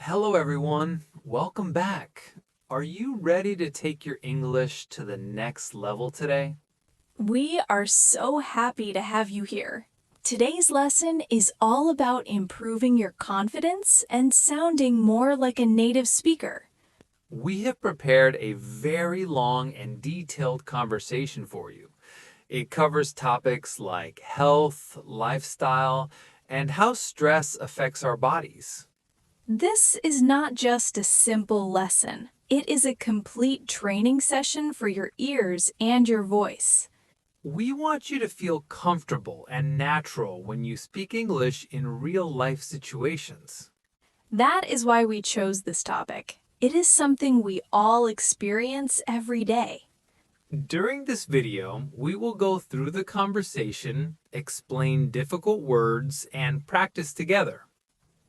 Hello, everyone. Welcome back. Are you ready to take your English to the next level today? We are so happy to have you here. Today's lesson is all about improving your confidence and sounding more like a native speaker. We have prepared a very long and detailed conversation for you. It covers topics like health, lifestyle, and how stress affects our bodies. This is not just a simple lesson. It is a complete training session for your ears and your voice. We want you to feel comfortable and natural when you speak English in real life situations. That is why we chose this topic. It is something we all experience every day. During this video, we will go through the conversation, explain difficult words, and practice together.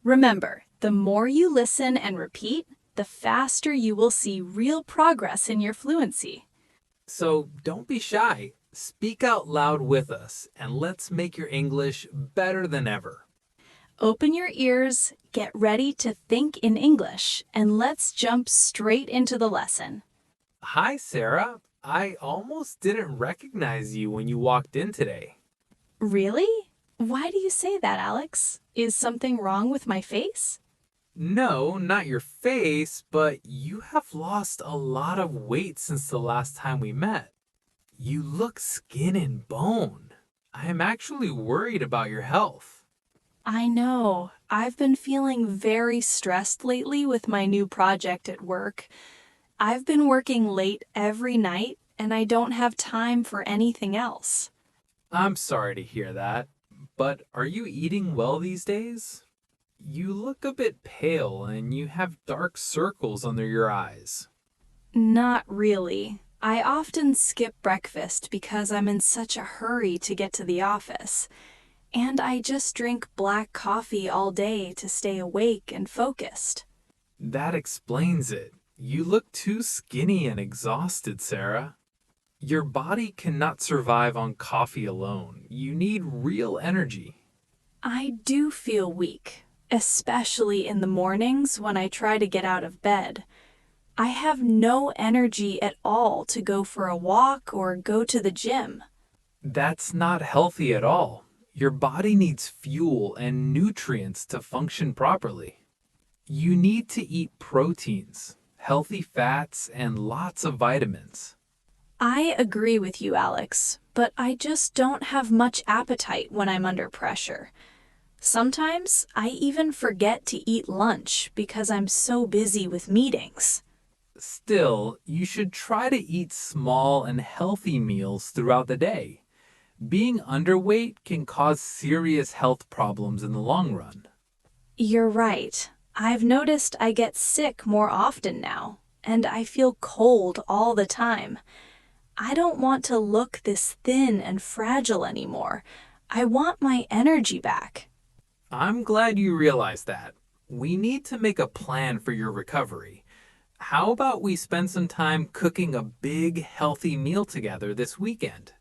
Remember, the more you listen and repeat, the faster you will see real progress in your fluency. So don't be shy. Speak out loud with us, and let's make your English better than ever. Open your ears, get ready to think in English, and let's jump straight into the lesson. Hi, Sarah. I almost didn't recognize you when you walked in today. Really? Why do you say that, Alex? Is something wrong with my face? No, not your face, but you have lost a lot of weight since the last time we met. You look skin and bone. I am actually worried about your health. I know. I've been feeling very stressed lately with my new project at work. I've been working late every night, and I don't have time for anything else. I'm sorry to hear that, but are you eating well these days? You look a bit pale and you have dark circles under your eyes. Not really. I often skip breakfast because I'm in such a hurry to get to the office. And I just drink black coffee all day to stay awake and focused. That explains it. You look too skinny and exhausted, Sarah. Your body cannot survive on coffee alone. You need real energy. I do feel weak, especially in the mornings when I try to get out of bed. I have no energy at all to go for a walk or go to the gym. That's not healthy at all. Your body needs fuel and nutrients to function properly. You need to eat proteins, healthy fats, and lots of vitamins. I agree with you, Alex, but I just don't have much appetite when I'm under pressure. Sometimes I even forget to eat lunch because I'm so busy with meetings. Still, you should try to eat small and healthy meals throughout the day. Being underweight can cause serious health problems in the long run. You're right. I've noticed I get sick more often now, and I feel cold all the time. I don't want to look this thin and fragile anymore. I want my energy back. I'm glad you realize that. We need to make a plan for your recovery. How about we spend some time cooking a big, healthy meal together this weekend?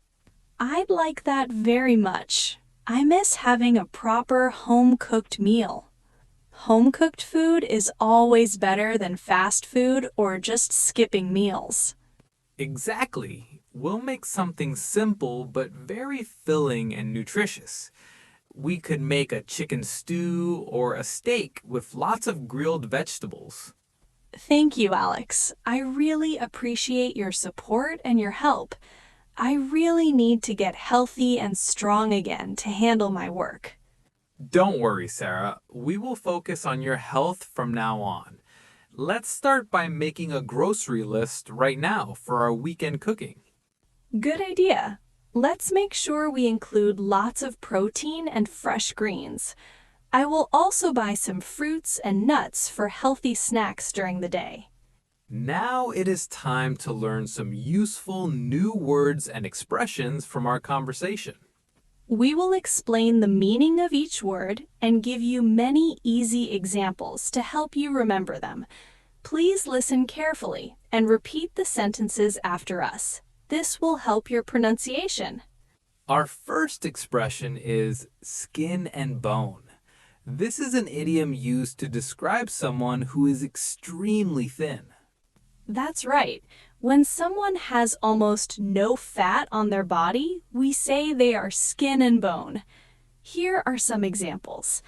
I'd like that very much. I miss having a proper home-cooked meal. Home-cooked food is always better than fast food or just skipping meals. Exactly. We'll make something simple but very filling and nutritious. We could make a chicken stew or a steak with lots of grilled vegetables. Thank you, Alex. I really appreciate your support and your help. I really need to get healthy and strong again to handle my work. Don't worry, Sarah. We will focus on your health from now on. Let's start by making a grocery list right now for our weekend cooking. Good idea. Let's make sure we include lots of protein and fresh greens. I will also buy some fruits and nuts for healthy snacks during the day. Now it is time to learn some useful new words and expressions from our conversation. We will explain the meaning of each word and give you many easy examples to help you remember them. Please listen carefully and repeat the sentences after us. This will help your pronunciation. Our first expression is skin and bone. This is an idiom used to describe someone who is extremely thin. That's right. When someone has almost no fat on their body, we say they are skin and bone. Here are some examples.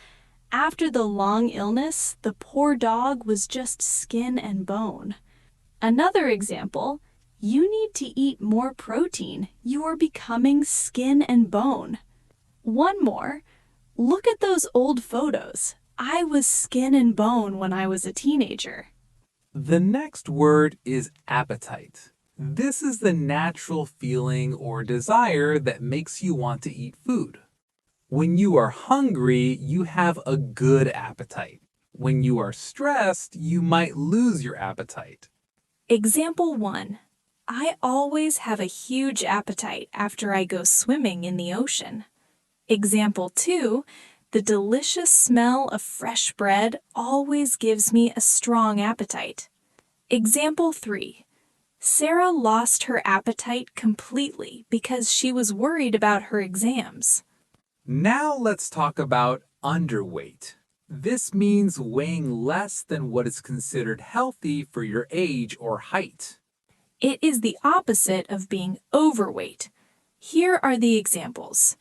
After the long illness, the poor dog was just skin and bone. Another example, you need to eat more protein. You are becoming skin and bone. One more, look at those old photos. I was skin and bone when I was a teenager. The next word is appetite. This is the natural feeling or desire that makes you want to eat food. When you are hungry, you have a good appetite. When you are stressed, you might lose your appetite. Example 1. I always have a huge appetite after I go swimming in the ocean. Example 2. The delicious smell of fresh bread always gives me a strong appetite. Example 3. Sarah lost her appetite completely because she was worried about her exams. Now let's talk about underweight. This means weighing less than what is considered healthy for your age or height. It is the opposite of being overweight. Here are the examples.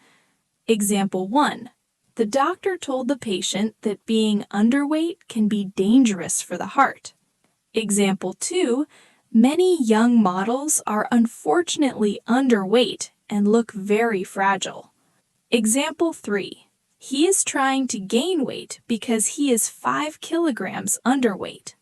Example 1. The doctor told the patient that being underweight can be dangerous for the heart. Example 2. Many young models are unfortunately underweight and look very fragile. Example 3. He is trying to gain weight because he is 5 kilograms underweight.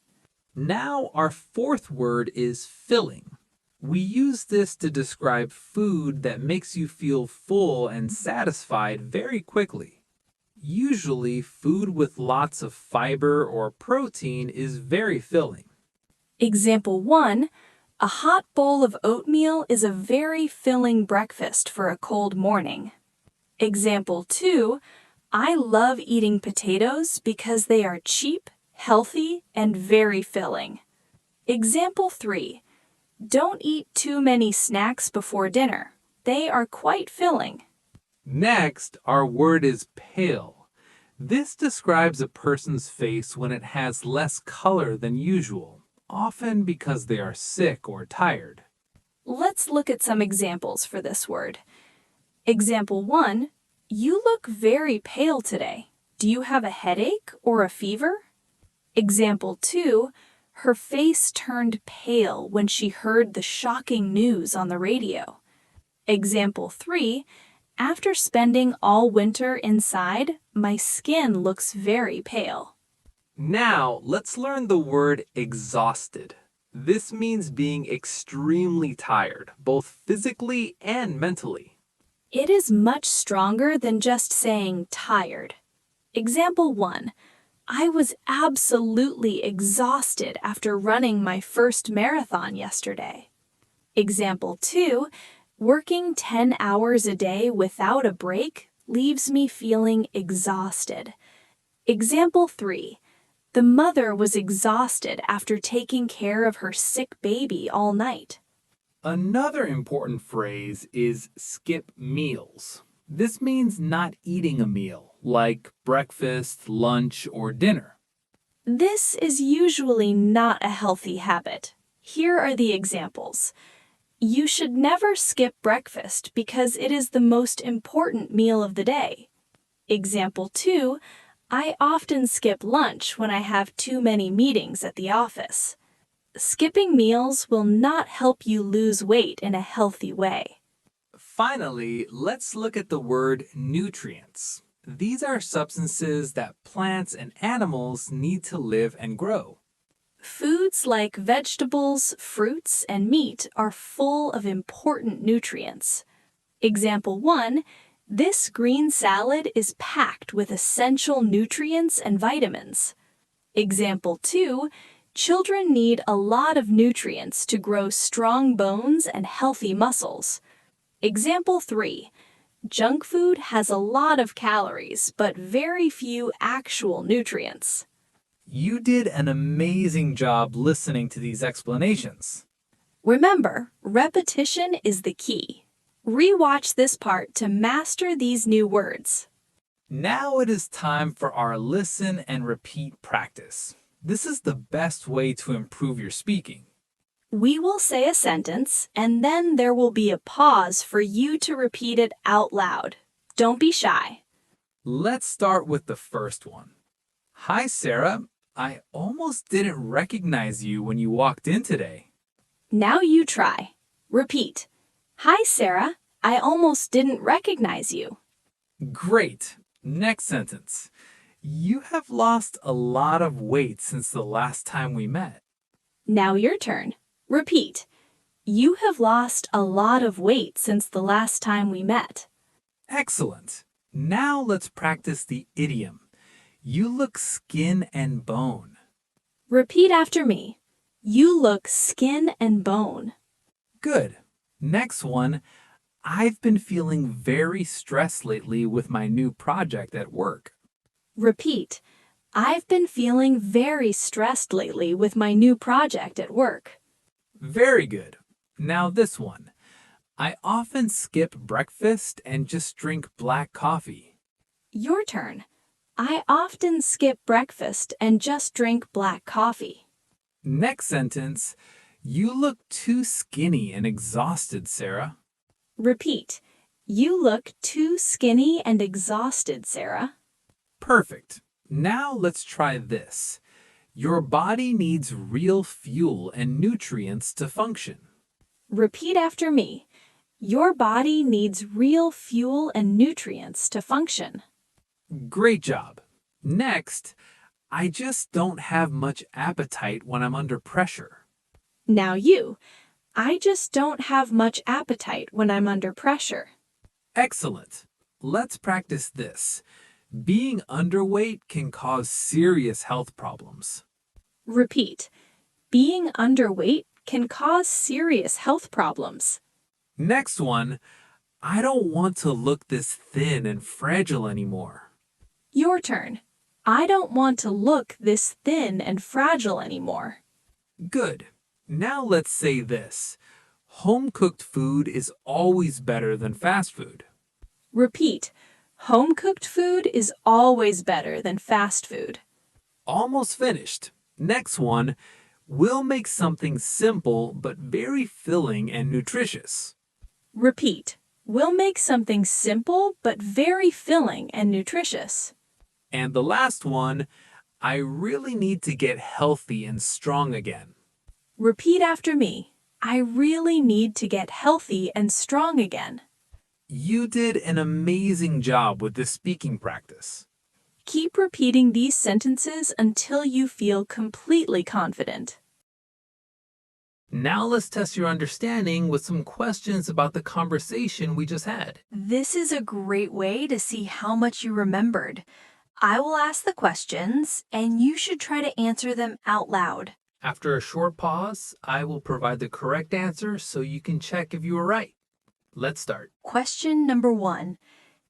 Now our fourth word is filling. We use this to describe food that makes you feel full and satisfied very quickly. Usually, food with lots of fiber or protein is very filling. Example 1. A hot bowl of oatmeal is a very filling breakfast for a cold morning. Example 2. I love eating potatoes because they are cheap, healthy, and very filling. Example 3. Don't eat too many snacks before dinner. They are quite filling. Next, our word is pale. This describes a person's face when it has less color than usual, often because they are sick or tired. Let's look at some examples for this word. Example 1. You look very pale today. Do you have a headache or a fever? Example 2. Her face turned pale when she heard the shocking news on the radio. Example 3. After spending all winter inside, my skin looks very pale. Now, let's learn the word exhausted. This means being extremely tired, both physically and mentally. It is much stronger than just saying tired. Example 1. I was absolutely exhausted after running my first marathon yesterday. Example 2. Working 10 hours a day without a break leaves me feeling exhausted. Example 3. The mother was exhausted after taking care of her sick baby all night. Another important phrase is skip meals. This means not eating a meal, like breakfast, lunch, or dinner. This is usually not a healthy habit. Here are the examples. You should never skip breakfast because it is the most important meal of the day. Example 2. I often skip lunch when I have too many meetings at the office. Skipping meals will not help you lose weight in a healthy way. Finally, let's look at the word nutrients. These are substances that plants and animals need to live and grow. Foods like vegetables, fruits, and meat are full of important nutrients. Example 1. This green salad is packed with essential nutrients and vitamins. Example 2. Children need a lot of nutrients to grow strong bones and healthy muscles. Example 3. Junk food has a lot of calories, but very few actual nutrients. You did an amazing job listening to these explanations. Remember, repetition is the key. Rewatch this part to master these new words. Now it is time for our listen and repeat practice. This is the best way to improve your speaking. We will say a sentence, and then there will be a pause for you to repeat it out loud. Don't be shy. Let's start with the first one. Hi, Sarah. I almost didn't recognize you when you walked in today. Now you try. Repeat. Hi, Sarah. I almost didn't recognize you. Great. Next sentence. You have lost a lot of weight since the last time we met. Now your turn. Repeat. You have lost a lot of weight since the last time we met. Excellent. Now let's practice the idiom. You look skin and bone. Repeat after me. You look skin and bone. Good. Next one. I've been feeling very stressed lately with my new project at work. Repeat. I've been feeling very stressed lately with my new project at work. Very good. Now this one. I often skip breakfast and just drink black coffee. Your turn. I often skip breakfast and just drink black coffee. Next sentence. You look too skinny and exhausted, Sarah. Repeat. You look too skinny and exhausted, Sarah. Perfect. Now let's try this. Your body needs real fuel and nutrients to function. Repeat after me. Your body needs real fuel and nutrients to function. Great job. Next, I just don't have much appetite when I'm under pressure. Now you. I just don't have much appetite when I'm under pressure. Excellent. Let's practice this. Being underweight can cause serious health problems. Repeat. Being underweight can cause serious health problems. Next one, I don't want to look this thin and fragile anymore. Your turn. I don't want to look this thin and fragile anymore. Good. Now let's say this. Home-cooked food is always better than fast food. Repeat. Home-cooked food is always better than fast food. Almost finished. Next one, we'll make something simple but very filling and nutritious. Repeat. We'll make something simple but very filling and nutritious. And the last one, I really need to get healthy and strong again. Repeat after me. I really need to get healthy and strong again. You did an amazing job with this speaking practice. Keep repeating these sentences until you feel completely confident. Now let's test your understanding with some questions about the conversation we just had. This is a great way to see how much you remembered. I will ask the questions, and you should try to answer them out loud. After a short pause, I will provide the correct answer so you can check if you were right. Let's start. Question number 1.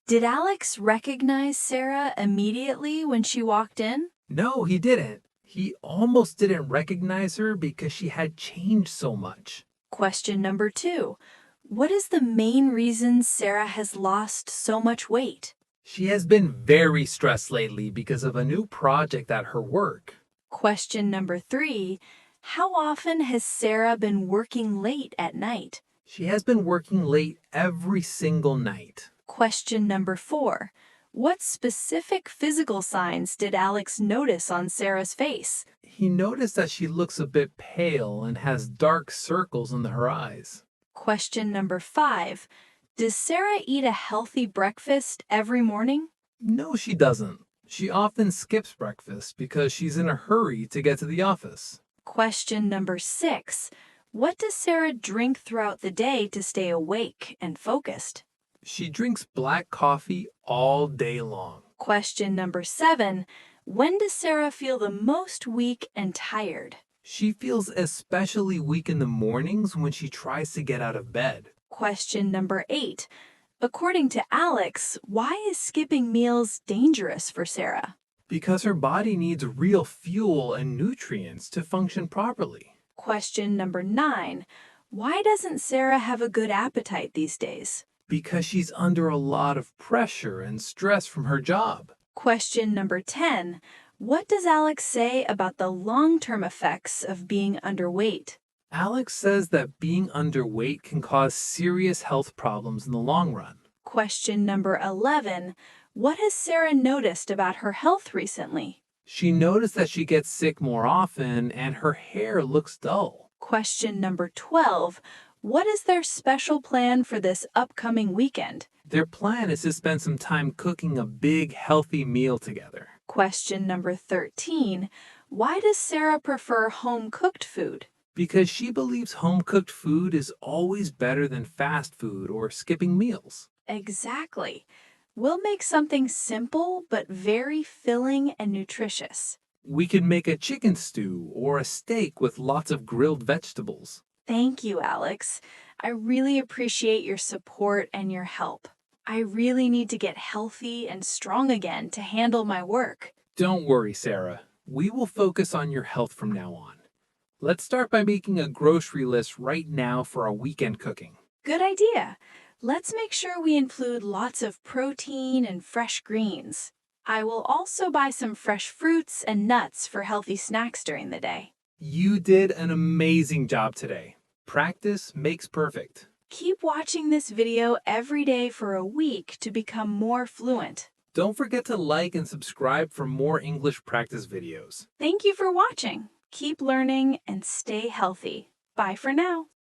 Did Alex recognize Sara immediately when she walked in? No, he didn't. He almost didn't recognize her because she had changed so much. Question number 2. What is the main reason Sara has lost so much weight? She has been very stressed lately because of a new project at her work. Question number 3. How often has Sara been working late at night? She has been working late every single night. Question number 4. What specific physical signs did Alex notice on Sara's face? He noticed that she looks a bit pale and has dark circles under her eyes. Question number 5. Does Sara eat a healthy breakfast every morning? No, she doesn't. She often skips breakfast because she's in a hurry to get to the office. Question number 6. What does Sara drink throughout the day to stay awake and focused? She drinks black coffee all day long. Question number 7. When does Sara feel the most weak and tired? She feels especially weak in the mornings when she tries to get out of bed. Question number 8. According to Alex, why is skipping meals dangerous for Sara? Because her body needs real fuel and nutrients to function properly. Question number 9. Why doesn't Sara have a good appetite these days? Because she's under a lot of pressure and stress from her job. Question number 10. What does Alex say about the long-term effects of being underweight? Alex says that being underweight can cause serious health problems in the long run. Question number 11. What has Sara noticed about her health recently? She noticed that she gets sick more often and her hair looks dull. Question number 12. What is their special plan for this upcoming weekend? Their plan is to spend some time cooking a big, healthy meal together. Question number 13. Why does Sara prefer home-cooked food? Because she believes home-cooked food is always better than fast food or skipping meals. Exactly. We'll make something simple but very filling and nutritious. We could make a chicken stew or a steak with lots of grilled vegetables. Thank you, Alex. I really appreciate your support and your help. I really need to get healthy and strong again to handle my work. Don't worry, Sarah. We will focus on your health from now on. Let's start by making a grocery list right now for our weekend cooking. Good idea. Let's make sure we include lots of protein and fresh greens. I will also buy some fresh fruits and nuts for healthy snacks during the day. You did an amazing job today. Practice makes perfect. Keep watching this video every day for a week to become more fluent. Don't forget to like and subscribe for more English practice videos. Thank you for watching. Keep learning and stay healthy. Bye for now.